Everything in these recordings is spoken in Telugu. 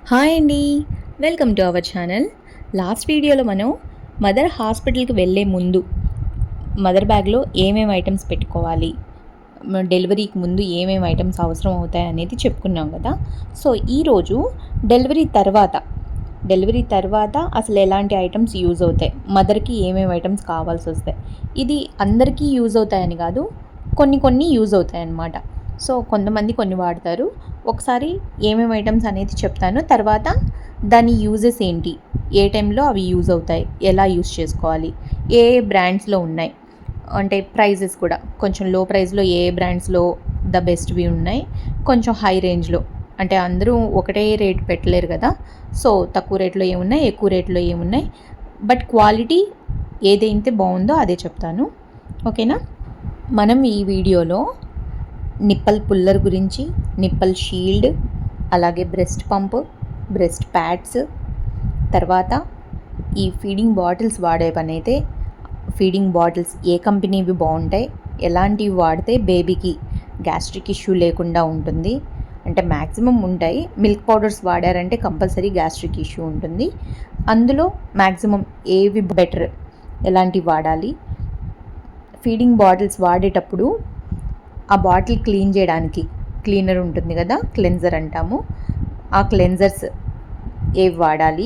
హాయ్ అండి. Welcome to our channel. Last వీడియోలో మనం మదర్ హాస్పిటల్కి వెళ్ళే ముందు మదర్ బ్యాగ్లో ఏమేమి ఐటమ్స్ పెట్టుకోవాలి, డెలివరీకి ముందు ఏమేమి ఐటమ్స్ అవసరం అవుతాయి అనేది చెప్పుకున్నాం కదా. సో ఈరోజు డెలివరీ తర్వాత అసలు ఎలాంటి ఐటమ్స్ యూజ్ అవుతాయి, మదర్కి ఏమేమి ఐటమ్స్ కావాల్సి వస్తాయి. ఇది అందరికీ యూజ్ అవుతాయని కాదు, కొన్ని కొన్ని యూజ్ అవుతాయి అన్నమాట. సో కొంతమంది కొన్ని వాడతారు. ఒకసారి ఏమేమి ఐటమ్స్ అనేది చెప్తాను, తర్వాత దాని యూజెస్ ఏంటి, ఏ టైంలో అవి యూజ్ అవుతాయి, ఎలా యూజ్ చేసుకోవాలి, ఏ ఏ బ్రాండ్స్లో ఉన్నాయి, అంటే ప్రైజెస్ కూడా కొంచెం లో ప్రైస్లో ఏ ఏ బ్రాండ్స్లో ద బెస్ట్వి ఉన్నాయి, కొంచెం హై రేంజ్లో, అంటే అందరూ ఒకటే రేట్ పెట్టలేరు కదా. సో తక్కువ రేట్లో ఏమున్నాయి, ఎక్కువ రేట్లో ఏమున్నాయి, బట్ క్వాలిటీ ఏదైతే బాగుందో అదే చెప్తాను. ఓకేనా. మనం ఈ వీడియోలో నిప్పల్ పుల్లర్ గురించి, నిప్పల్ షీల్డ్, అలాగే బ్రెస్ట్ పంప్, బ్రెస్ట్ ప్యాడ్స్, తర్వాత ఈ ఫీడింగ్ బాటిల్స్ వాడే పని అయితే ఫీడింగ్ బాటిల్స్ ఏ కంపెనీవి బాగుంటాయి, ఎలాంటివి వాడితే బేబీకి గ్యాస్ట్రిక్ ఇష్యూ లేకుండా ఉంటుంది, అంటే మ్యాక్సిమం ఉంటాయి. మిల్క్ పౌడర్స్ వాడారంటే కంపల్సరీ గ్యాస్ట్రిక్ ఇష్యూ ఉంటుంది. అందులో మ్యాక్సిమం ఏవి బెటర్, ఎలాంటివి వాడాలి, ఫీడింగ్ బాటిల్స్ వాడేటప్పుడు ఆ బాటిల్ క్లీన్ చేయడానికి క్లీనర్ ఉంటుంది కదా, క్లెన్జర్ అంటాము, ఆ క్లెన్జర్స్ ఏవి వాడాలి,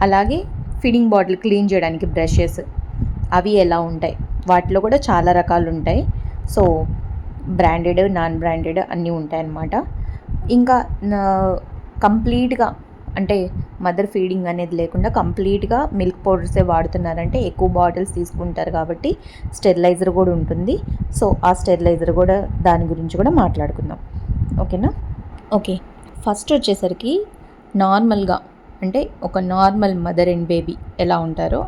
అలాగే ఫీడింగ్ బాటిల్ క్లీన్ చేయడానికి బ్రషెస్ అవి ఎలా ఉంటాయి, వాటిలో కూడా చాలా రకాలు ఉంటాయి. సో బ్రాండెడ్, నాన్ బ్రాండెడ్ అన్నీ ఉంటాయన్నమాట. ఇంకా కంప్లీట్గా అంటే మదర్ ఫీడింగ్ అనేది లేకుండా కంప్లీట్గా మిల్క్ పౌడర్సే వాడుతున్నారంటే ఎక్కువ బాటిల్స్ తీసుకుంటారు కాబట్టి స్టెరిలైజర్ కూడా ఉంటుంది. సో ఆ స్టెరిలైజర్ కూడా దాని గురించి కూడా మాట్లాడుకుందాం. ఓకేనా. ఓకే, ఫస్ట్ వచ్చేసరికి నార్మల్గా అంటే ఒక నార్మల్ మదర్ అండ్ బేబీ ఎలా ఉంటారో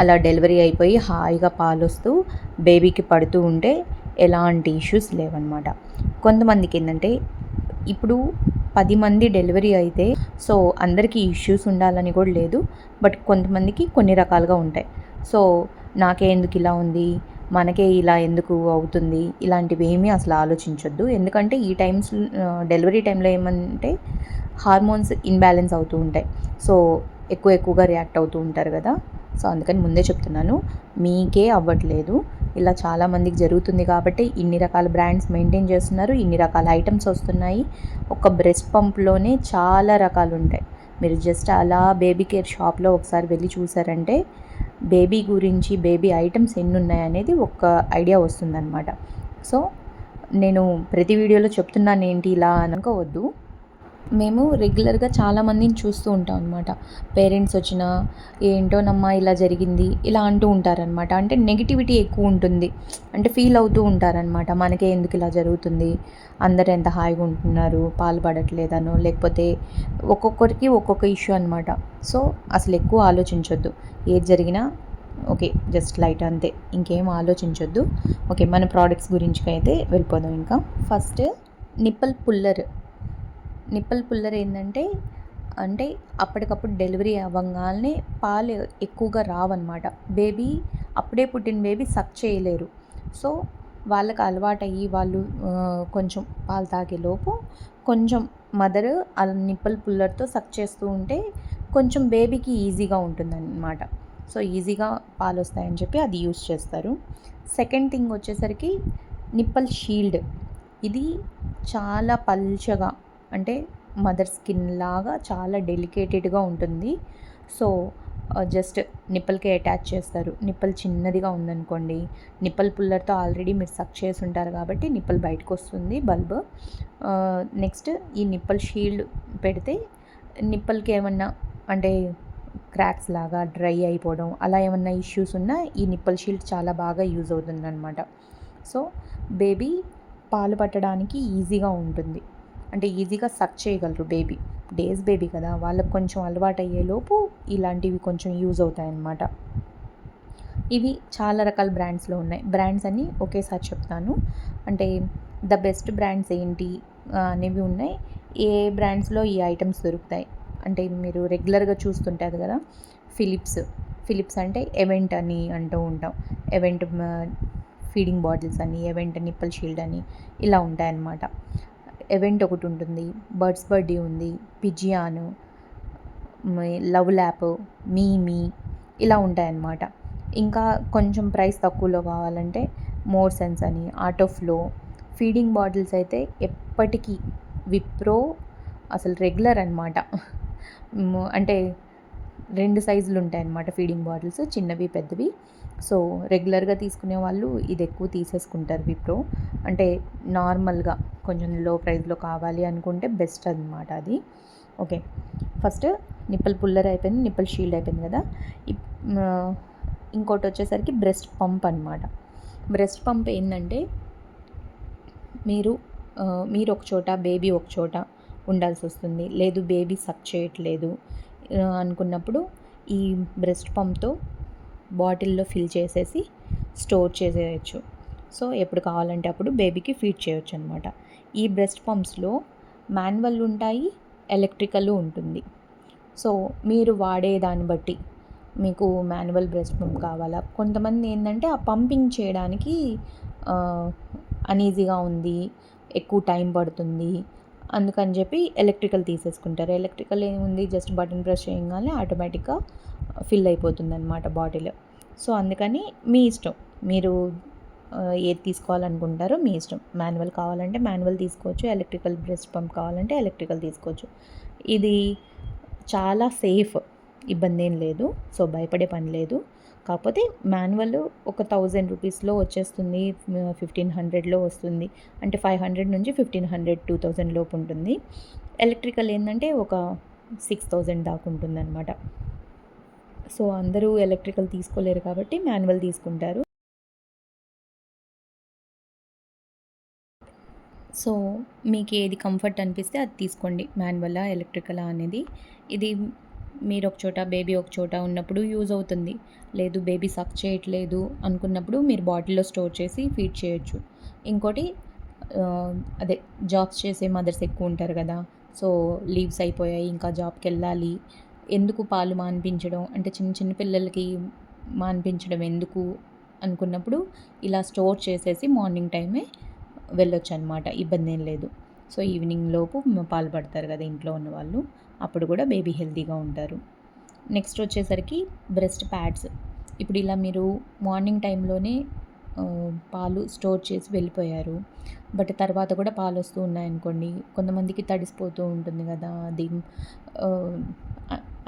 అలా డెలివరీ అయిపోయి హాయిగా పాలు వస్తూ బేబీకి పడుతూ ఉంటే ఎలాంటి ఇష్యూస్ లేవన్నమాట. కొంతమందికి ఏంటంటే ఇప్పుడు 10 మంది డెలివరీ అయితే సో అందరికీ ఇష్యూస్ ఉండాలని కూడా లేదు, బట్ కొంతమందికి కొన్ని రకాలుగా ఉంటాయి. సో నాకే ఎందుకు ఇలా ఉంది, మనకే ఇలా ఎందుకు అవుతుంది, ఇలాంటివి ఏమీ అసలు ఆలోచించొద్దు. ఎందుకంటే ఈ టైమ్స్ డెలివరీ టైంలో ఏమంటే హార్మోన్స్ ఇన్బ్యాలెన్స్ అవుతూ ఉంటాయి. సో ఎక్కువగా రియాక్ట్ అవుతూ ఉంటారు కదా. సో అందుకని ముందే చెప్తున్నాను, మీకే అవ్వట్లేదు, ఇలా చాలామందికి జరుగుతుంది కాబట్టి ఇన్ని రకాల బ్రాండ్స్ మెయింటైన్ చేస్తున్నారు, ఇన్ని రకాల ఐటమ్స్ వస్తున్నాయి. ఒక బ్రెస్ట్ పంప్లోనే చాలా రకాలు ఉంటాయి. మీరు జస్ట్ అలా బేబీ కేర్ షాప్లో ఒకసారి వెళ్ళి చూసారంటే బేబీ గురించి, బేబీ ఐటమ్స్ ఎన్ని ఉన్నాయనేది ఒక ఐడియా వస్తుందన్నమాట. సో నేను ప్రతి వీడియోలో చెప్తున్నాను ఏంటి ఇలా అనుకోవద్దు. మేము రెగ్యులర్గా చాలామందిని చూస్తూ ఉంటాం అనమాట. పేరెంట్స్ వచ్చినా ఏంటోనమ్మా ఇలా జరిగింది ఇలా అంటూ ఉంటారనమాట. అంటే నెగిటివిటీ ఎక్కువ ఉంటుంది, అంటే ఫీల్ అవుతూ ఉంటారనమాట. మనకే ఎందుకు ఇలా జరుగుతుంది, అందరు ఎంత హాయిగా ఉంటున్నారు, పాలు పడట్లేదనో లేకపోతే ఒక్కొక్కరికి ఒక్కొక్క ఇష్యూ అనమాట. సో అసలు ఎక్కువ ఆలోచించొద్దు, ఏది జరిగినా ఓకే జస్ట్ లైట్ అంతే, ఇంకేం ఆలోచించొద్దు. ఓకే, మన ప్రోడక్ట్స్ గురించి అయితే వెళ్ళిపోదాం. ఇంకా first nipple puller. Nipple puller ఏంటంటే అంటే అప్పటికప్పుడు డెలివరీ అవ్వగానే పాలు ఎక్కువగా రావన్నమాట. బేబీ అప్పుడే పుట్టిన బేబీ సక్ చేయలేరు. సో వాళ్ళకి అలవాటయ్యి వాళ్ళు కొంచెం పాలు తాగేలోపు కొంచెం మదర్ ఆ నిప్పల్ పుల్లర్తో సక్ చేస్తూ ఉంటే కొంచెం బేబీకి ఈజీగా ఉంటుందన్నమాట. సో ఈజీగా పాలు వస్తాయని చెప్పి అది యూస్ చేస్తారు. సెకండ్ థింగ్ వచ్చేసరికి నిప్పల్ షీల్డ్. ఇది చాలా పల్చగా, అంటే మదర్ స్కిన్ లాగా చాలా డెలికేటెడ్గా ఉంటుంది. సో జస్ట్ నిప్పల్కే అటాచ్ చేస్తారు. నిప్పల్ చిన్నదిగా ఉందనుకోండి, నిప్పల్ పుల్లర్తో ఆల్రెడీ మీరు సక్ చేసి ఉంటారు కాబట్టి నిప్పల్ బయటకు వస్తుంది బల్బ్. నెక్స్ట్ ఈ నిప్పల్ షీల్డ్ పెడితే నిప్పల్కి ఏమన్నా అంటే క్రాక్స్ లాగా డ్రై అయిపోవడం అలా ఏమన్నా ఇష్యూస్ ఉన్నా ఈ నిప్పల్ షీల్డ్ చాలా బాగా యూజ్ అవుతుందన్నమాట. సో బేబీ పాలు పట్టడానికి ఈజీగా ఉంటుంది, అంటే ఈజీగా సక్ చేయగలరు. బేబీ డేస్ బేబీ కదా, వాళ్ళకి కొంచెం అలవాటు అయ్యేలోపు ఇలాంటివి కొంచెం యూజ్ అవుతాయన్నమాట. ఇవి చాలా రకాల బ్రాండ్స్లో ఉన్నాయి. బ్రాండ్స్ అన్నీ ఒకేసారి చెప్తాను, అంటే ద బెస్ట్ బ్రాండ్స్ ఏంటి అనేవి ఉన్నాయి. ఏ బ్రాండ్స్లో ఈ ఐటమ్స్ దొరుకుతాయి అంటే మీరు రెగ్యులర్గా చూస్తుంటారు కదా, ఫిలిప్స్ అంటే ఎవెంట్ అని అంటూ ఉంటాం. ఎవెంట్ ఫీడింగ్ బాటిల్స్ అని, ఎవెంట్ నిప్పల్ షీల్డ్ అని ఇలా ఉంటాయన్నమాట. ఎవెంట్ ఒకటి ఉంటుంది, బర్డ్స్ బర్డీ ఉంది, పిజియాను, లవ్ ల్యాప్, మీ ఇలా ఉంటాయన్నమాట. ఇంకా కొంచెం ప్రైస్ తక్కువలో కావాలంటే మోర్ సెన్స్ అని, ఆటోఫ్లో. ఫీడింగ్ బాటిల్స్ అయితే ఎప్పటికీ విప్రో అసలు రెగ్యులర్ అనమాట. అంటే 2 సైజులు ఉంటాయన్నమాట ఫీడింగ్ బాటిల్స్, చిన్నవి పెద్దవి. సో రెగ్యులర్గా తీసుకునే వాళ్ళు ఇది ఎక్కువ తీసేసుకుంటారు విప్రో. అంటే నార్మల్గా కొంచెం లో ప్రైస్లో కావాలి అనుకుంటే బెస్ట్ అనమాట అది. ఓకే, ఫస్ట్ నిప్పల్ పుల్లర్ అయిపోయింది, నిప్పల్ షీల్డ్ అయిపోయింది కదా. ఇంకోటి వచ్చేసరికి బ్రెస్ట్ పంప్ అనమాట. బ్రెస్ట్ పంప్ ఏంటంటే మీరు మీరు ఒక చోట, బేబీ ఒక చోట ఉండాల్సి వస్తుంది, లేదు బేబీ సక్ చేయట్లేదు అనుకున్నప్పుడు ఈ బ్రెస్ట్ పంప్తో బాటిల్లో ఫిల్ చేసేసి స్టోర్ చేసేయచ్చు. సో ఎప్పుడు కావాలంటే అప్పుడు బేబీకి ఫీడ్ చేయొచ్చు అనమాట. ఈ బ్రెస్ట్ పంప్స్లో మాన్యువల్ ఉంటాయి, ఎలక్ట్రికల్ ఉంటుంది. సో మీరు వాడే దాన్ని బట్టి మీకు మాన్యువల్ బ్రెస్ట్ పంప్ కావాలా. కొంతమంది ఏంటంటే ఆ పంపింగ్ చేయడానికి అనీజీగా ఉంది, ఎక్కువ టైం పడుతుంది, అందుకని చెప్పి ఎలక్ట్రికల్ తీసేసుకుంటారు. ఎలక్ట్రికల్ ఏముంది, జస్ట్ బటన్ ప్రెస్ చేయగానే ఆటోమేటిక్గా ఫిల్ అయిపోతుంది అనమాట బాటిల్. సో అందుకని మీ ఇష్టం, మీరు ఏది తీసుకోవాలనుకుంటారో మీ ఇష్టం. మాన్యువల్ కావాలంటే మాన్యువల్ తీసుకోవచ్చు, ఎలక్ట్రికల్ బ్రెస్ట్ పంప్ కావాలంటే ఎలక్ట్రికల్ తీసుకోవచ్చు. ఇది చాలా సేఫ్, ఇబ్బంది ఏం లేదు. సో భయపడే పని లేదు. కాకపోతే మాన్యువల్ ఒక 1000 రూపీస్లో వచ్చేస్తుంది, 1500లో వస్తుంది. అంటే 500 నుంచి 1500, 2000 లోపు ఉంటుంది. ఎలక్ట్రికల్ ఏంటంటే ఒక 6000 దాకా ఉంటుంది అనమాట. సో అందరూ ఎలక్ట్రికల్ తీసుకోలేరు కాబట్టి మాన్యువల్ తీసుకుంటారు. సో మీకు ఏది కంఫర్ట్ అనిపిస్తే అది తీసుకోండి, మాన్యువలా ఎలక్ట్రికలా అనేది. ఇది మీరు ఒక చోట, బేబీ ఒక చోట ఉన్నప్పుడు యూజ్ అవుతుంది. లేదు బేబీ సక్ చేయట్లేదు అనుకున్నప్పుడు మీరు బాటిల్లో స్టోర్ చేసి ఫీడ్ చేయొచ్చు. ఇంకోటి అదే జాబ్స్ చేసే మదర్స్ ఎక్కువ ఉంటారు కదా. సో లీవ్స్ అయిపోయాయి, ఇంకా జాబ్కి వెళ్ళాలి, ఎందుకు పాలు మాన్పించడం, అంటే చిన్న చిన్న పిల్లలకి మాన్పించడం ఎందుకు అనుకున్నప్పుడు ఇలా స్టోర్ చేసేసి మార్నింగ్ టైమే వెళ్ళొచ్చు అనమాట, ఇబ్బంది ఏం లేదు. సో ఈవినింగ్ లోపు పాలు పడతారు కదా ఇంట్లో ఉన్న వాళ్ళు, అప్పుడు కూడా బేబీ హెల్తీగా ఉంటారు. నెక్స్ట్ వచ్చేసరికి బ్రెస్ట్ ప్యాడ్స్. ఇప్పుడు ఇలా మీరు మార్నింగ్ టైంలోనే పాలు స్టోర్ చేసి వెళ్ళిపోయారు, బట్ తర్వాత కూడా పాలు వస్తూ ఉన్నాయనుకోండి, కొంతమందికి తడిసిపోతూ ఉంటుంది కదా, అది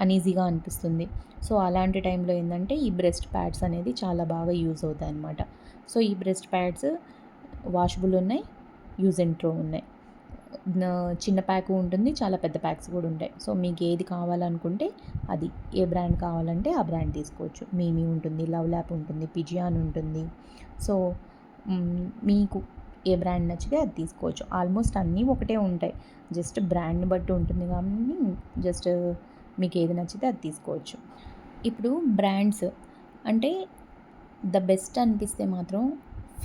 అనీజీగా అనిపిస్తుంది. సో అలాంటి టైంలో ఏంటంటే ఈ బ్రెస్ట్ ప్యాడ్స్ అనేది చాలా బాగా యూజ్ అవుతాయి అన్నమాట. సో ఈ బ్రెస్ట్ ప్యాడ్స్ వాషబుల్ ఉన్నాయి, యూజ్ అండ్ త్రో ఉన్నాయి. చిన్న ప్యాక్ ఉంటుంది, చాలా పెద్ద ప్యాక్స్ కూడా ఉంటాయి. సో మీకు ఏది కావాలనుకుంటే అది, ఏ బ్రాండ్ కావాలంటే ఆ బ్రాండ్ తీసుకోవచ్చు. మీమీ ఉంటుంది, లవ్ ల్యాప్ ఉంటుంది, పిజియాన్ ఉంటుంది. సో మీకు ఏ బ్రాండ్ నచ్చితే అది తీసుకోవచ్చు. ఆల్మోస్ట్ అన్నీ ఒకటే ఉంటాయి, జస్ట్ బ్రాండ్ని బట్టి ఉంటుంది కాబట్టి జస్ట్ మీకు ఏది నచ్చితే అది తీసుకోవచ్చు. ఇప్పుడు బ్రాండ్స్ అంటే ద బెస్ట్ అనిపిస్తే మాత్రం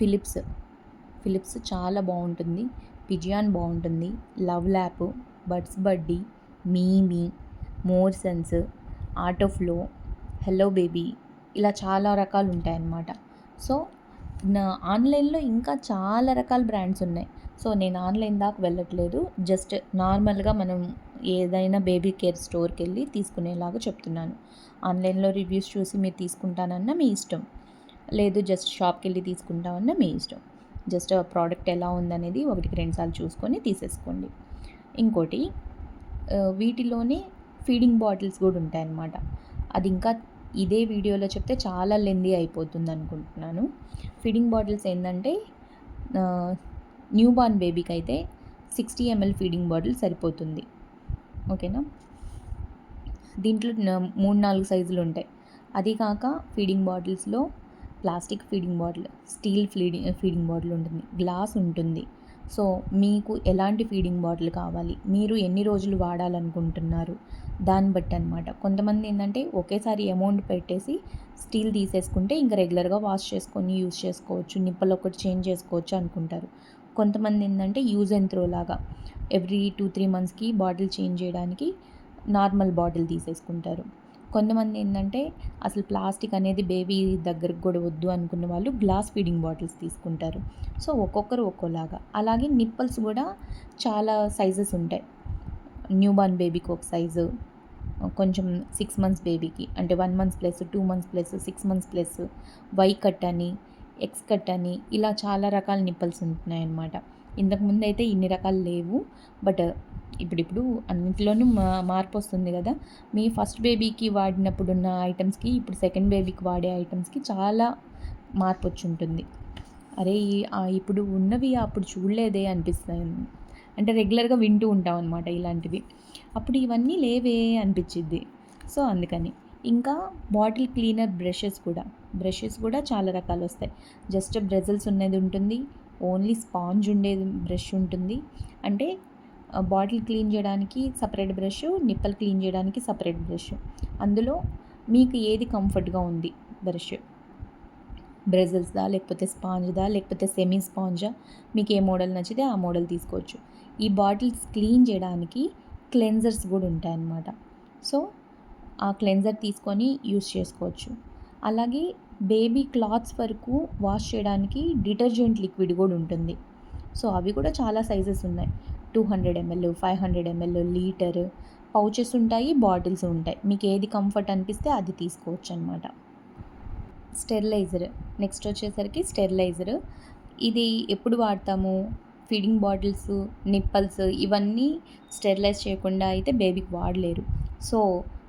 ఫిలిప్స్ చాలా బాగుంటుంది, పిజియాన్ బాగుంటుంది, లవ్ ల్యాప్, బడ్స్ బడ్డీ, మీమీ, మోర్ సెన్స్, ఆటోఫ్లో, హెల్లో బేబీ, ఇలా చాలా రకాలు ఉంటాయన్నమాట. సో ఆన్లైన్లో ఇంకా చాలా రకాల బ్రాండ్స్ ఉన్నాయి. సో నేను ఆన్లైన్ దాకా వెళ్ళట్లేదు, జస్ట్ నార్మల్గా మనం ఏదైనా బేబీ కేర్ స్టోర్కి వెళ్ళి తీసుకునేలాగా చెప్తున్నాను. ఆన్లైన్లో రివ్యూస్ చూసి మీరు తీసుకుంటానన్నా మీ ఇష్టం, లేదు జస్ట్ షాప్కి వెళ్ళి తీసుకుంటామన్నా మీ ఇష్టం. జస్ట్ ప్రోడక్ట్ ఎలా ఉందనేది 1-2 సార్లు చూసుకొని తీసేసుకోండి. ఇంకోటి వీటిలోనే ఫీడింగ్ బాటిల్స్ కూడా ఉంటాయన్నమాట. అది ఇంకా ఇదే వీడియోలో చెప్తే చాలా లెందీ అయిపోతుంది అనుకుంటున్నాను. ఫీడింగ్ బాటిల్స్ ఏంటంటే న్యూ బార్న్ బేబీకి అయితే 60 ml ఫీడింగ్ బాటిల్ సరిపోతుంది. ఓకేనా, దీంట్లో 3-4 సైజులు ఉంటాయి. అది కాక ఫీడింగ్ బాటిల్స్లో plastic feeding bottle, steel feeding bottle ఉంటుంది, గ్లాస్ ఉంటుంది. సో మీకు ఎలాంటి ఫీడింగ్ బాటిల్ కావాలి, మీరు ఎన్ని రోజులు వాడాలనుకుంటున్నారు దాన్ని బట్టి అనమాట. కొంతమంది ఏంటంటే ఒకేసారి అమౌంట్ పెట్టేసి స్టీల్ తీసేసుకుంటే ఇంకా రెగ్యులర్గా వాష్ చేసుకొని యూజ్ చేసుకోవచ్చు, నిప్పలు ఒకటి చేంజ్ చేసుకోవచ్చు అనుకుంటారు. కొంతమంది ఏంటంటే యూజ్ అండ్ త్రో లాగా ఎవ్రీ 2-3 మంత్స్కి బాటిల్ చేంజ్ చేయడానికి నార్మల్ బాటిల్ తీసేసుకుంటారు. కొంతమంది ఏంటంటే అసలు ప్లాస్టిక్ అనేది బేబీ దగ్గరకు కూడా వద్దు అనుకున్న వాళ్ళు గ్లాస్ ఫీడింగ్ బాటిల్స్ తీసుకుంటారు. సో ఒక్కొక్కరు ఒక్కోలాగా. అలాగే నిప్పల్స్ కూడా చాలా సైజెస్ ఉంటాయి. న్యూ బార్న్ బేబీకి ఒక సైజు, కొంచెం 6 మంత్స్ బేబీకి అంటే 1 months plus, 2 months plus, 6 months plus, Y cut అని, ఎక్స్ కట్ అని ఇలా చాలా రకాల నిప్పల్స్ ఉంటున్నాయన్నమాట. ఇంతకుముందు అయితే ఇన్ని రకాలు లేవు. బట్ ఇప్పుడిప్పుడు అన్నింటిలోనూ మార్పు వస్తుంది కదా. మీ ఫస్ట్ బేబీకి వాడినప్పుడున్న ఐటమ్స్కి ఇప్పుడు సెకండ్ బేబీకి వాడే ఐటమ్స్కి చాలా మార్పు వచ్చి ఉంటుంది. అరే ఇప్పుడు ఉన్నవి అప్పుడు చూడలేదే అనిపిస్తాయి. అంటే రెగ్యులర్గా వింటూ ఉంటాం అనమాట ఇలాంటివి. అప్పుడు ఇవన్నీ లేవే అనిపించిద్ది. సో అందుకని ఇంకా బాటిల్ క్లీనర్ బ్రషెస్ కూడా చాలా రకాలు వస్తాయి. జస్ట్ బ్రెజల్స్ ఉన్నది ఉంటుంది, ఓన్లీ స్పాంజ్ ఉండేది బ్రష్ ఉంటుంది. అంటే బాటిల్ క్లీన్ చేయడానికి సపరేట్ బ్రష్, నిప్పల్ క్లీన్ చేయడానికి సపరేట్ బ్రష్. అందులో మీకు ఏది కంఫర్ట్గా ఉంది బ్రష్, బ్రెజల్స్దా లేకపోతే స్పాంజ్దా లేకపోతే సెమీ స్పాంజా, మీకు ఏ మోడల్ నచ్చితే ఆ మోడల్ తీసుకోవచ్చు. ఈ బాటిల్స్ క్లీన్ చేయడానికి క్లెన్జర్స్ కూడా ఉంటాయన్నమాట. సో ఆ క్లెన్జర్ తీసుకొని యూస్ చేసుకోవచ్చు. అలాగే బేబీ క్లాత్స్ వరకు వాష్ చేయడానికి డిటర్జెంట్ లిక్విడ్ కూడా ఉంటుంది. సో అవి కూడా చాలా సైజెస్ ఉన్నాయి. 200 ml, 500 ml, లీటర్ పౌచెస్ ఉంటాయి, బాటిల్స్ ఉంటాయి. మీకు ఏది కంఫర్ట్ అనిపిస్తే అది తీసుకోవచ్చు అనమాట. స్టెరిలైజర్ నెక్స్ట్ వచ్చేసరికి స్టెరిలైజర్. ఇది ఎప్పుడు వాడతాము? ఫీడింగ్ బాటిల్స్, నిప్పల్స్ ఇవన్నీ స్టెరిలైజ్ చేయకుండా అయితే బేబీకి వాడలేరు. సో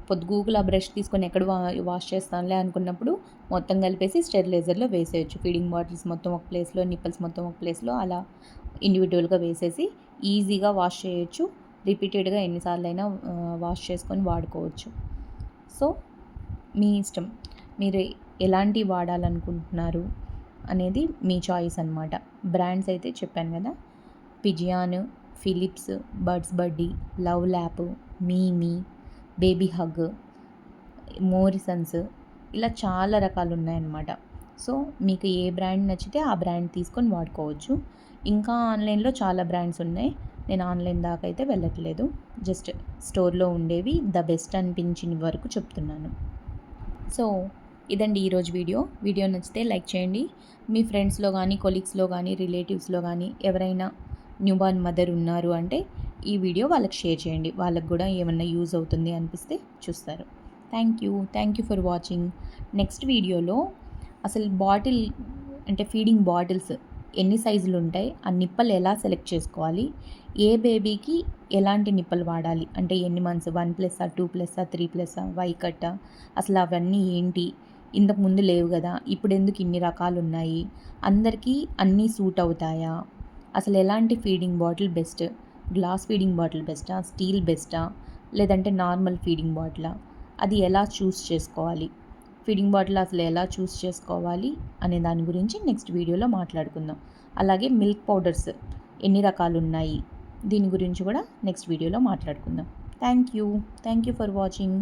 పొద్దుగూకులు ఆ బ్రష్ తీసుకొని ఎక్కడ వాష్ చేస్తానులే అనుకున్నప్పుడు మొత్తం కలిపేసి స్టెరిలైజర్లో వేసేయచ్చు. ఫీడింగ్ బాటిల్స్ మొత్తం ఒక ప్లేస్లో, నిప్పల్స్ మొత్తం ఒక ప్లేస్లో అలా ఇండివిజువల్గా వేసేసి ఈజీగా వాష్ చేయొచ్చు. రిపీటెడ్గా ఎన్నిసార్లు అయినా వాష్ చేసుకొని వాడుకోవచ్చు. సో మీ ఇష్టం, మీరు ఎలాంటి వాడాలనుకుంటున్నారు అనేది మీ చాయిస్ అనమాట. బ్రాండ్స్ అయితే చెప్పాను కదా, పిజియాన్, ఫిలిప్స్, బర్డ్స్ బడ్డీ, లవ్ ల్యాప్, మీమీ, బేబీ హగ్, మోరిసన్స్ ఇలా చాలా రకాలు ఉన్నాయన్నమాట. సో మీకు ఏ బ్రాండ్ నచ్చితే ఆ బ్రాండ్ తీసుకొని వాడుకోవచ్చు. ఇంకా ఆన్లైన్లో చాలా బ్రాండ్స్ ఉన్నాయి. నేను ఆన్లైన్ దాకా అయితే వెళ్ళట్లేదు. జస్ట్ స్టోర్లో ఉండేవి ద బెస్ట్ అనిపించిన వరకు చెప్తున్నాను. సో ఇదండి ఈరోజు వీడియో నచ్చితే లైక్ చేయండి. మీ ఫ్రెండ్స్లో కానీ, కొలీగ్స్లో కానీ, రిలేటివ్స్లో కానీ ఎవరైనా న్యూబార్న్ మదర్ ఉన్నారు అంటే ఈ వీడియో వాళ్ళకి షేర్ చేయండి. వాళ్ళకి కూడా ఏమన్నా యూజ్ అవుతుంది అనిపిస్తే చూస్తారు. Thank you for watching. Next వీడియోలో అసలు బాటిల్ అంటే ఫీడింగ్ బాటిల్స్ ఎన్ని సైజులు ఉంటాయి, ఆ నిప్పలు ఎలా సెలెక్ట్ చేసుకోవాలి, ఏ బేబీకి ఎలాంటి నిప్పలు వాడాలి, అంటే ఎన్ని మంత్స్, 1+, 2+, 3+, వై కట్ట, అసలు అవన్నీ ఏంటి, ఇంతకుముందు లేవు కదా, ఇప్పుడు ఎందుకు ఇన్ని రకాలు ఉన్నాయి, అందరికీ అన్నీ సూట్ అవుతాయా, అసలు ఎలాంటి feeding bottle best, glass feeding bottle బెస్టా, స్టీల్ బెస్టా, లేదంటే నార్మల్ ఫీడింగ్ బాటిలా, అది ఎలా చూస్ చేసుకోవాలి, ఫీడింగ్ బాటిల్ అసలు ఎలా చూస్ చేసుకోవాలి అనే దాని గురించి నెక్స్ట్ వీడియోలో మాట్లాడుకుందాం. అలాగే మిల్క్ పౌడర్స్ ఎన్ని రకాలు ఉన్నాయి దీని గురించి కూడా నెక్స్ట్ వీడియోలో మాట్లాడుకుందాం. Thank you for watching.